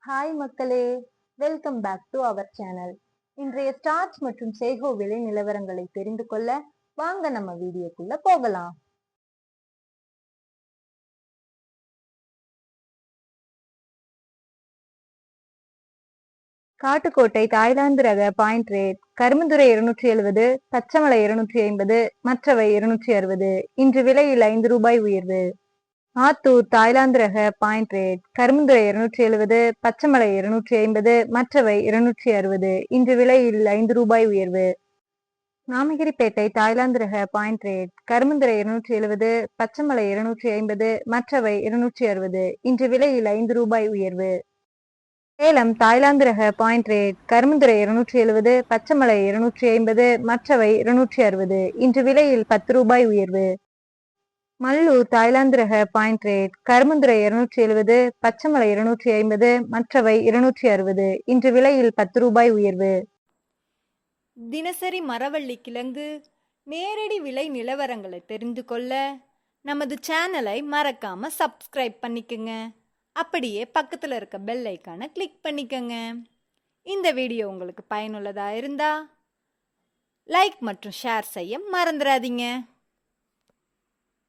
Hi மக்களே, welcome back to our channel. இன்றைய starch மற்றும் சேகோ விலை நிலவரங்களை தெரிந்து கொள்ள வாங்க நம்ம வீடியோக்குள்ள போகலாம். காட்டுக்கோட்டை தாய்லாந்து ரக பாயிண்ட் ரேட் கரும்புதுறை 270, பச்சைமலை 250, மற்றவை 260. இன்று விலையில் 5 ரூபாய் உயர்வு. ஆத்தூர் தாய்லாந்து ரக பாயிண்ட் ரேட் கரும்புதுறை 270, பச்சைமலை 250, மற்றவை 260. இன்று விலையில் 5 ரூபாய் உயர்வு. நாமகிரிப்பேட்டை தாய்லாந்து ரக பாயிண்ட் ரேட் கரும்புதுறை 270, பச்சைமலை 250, மற்றவை 260. இன்று விலையில் 5 ரூபாய் உயர்வு. சேலம் தாய்லாந்து ரக பாயிண்ட் ரேட் கரும்புதுறை 270, பச்சைமலை 250, மற்றவை 260. இன்று விலையில் 10 ரூபாய் உயர்வு. மல்லூர் தாய்லாந்து ரக பாயிண்ட் ரேட் கரும்புதுறை 270, பச்சைமலை 250, மற்றவை 260. இன்று விலையில் 10 ரூபாய் உயர்வு. தினசரி மரவள்ளி கிழங்கு நேரடி விலை நிலவரங்களை தெரிந்து கொள்ள நமது சேனலை மறக்காம சப்ஸ்கிரைப் பண்ணிக்கங்க. அப்படியே பக்கத்தில் இருக்க பெல் ஐக்கானை கிளிக் பண்ணிக்கங்க. இந்த வீடியோ உங்களுக்கு பயனுள்ளதா இருந்தா லைக் மற்றும் ஷேர் செய்ய மறந்துடாதீங்க.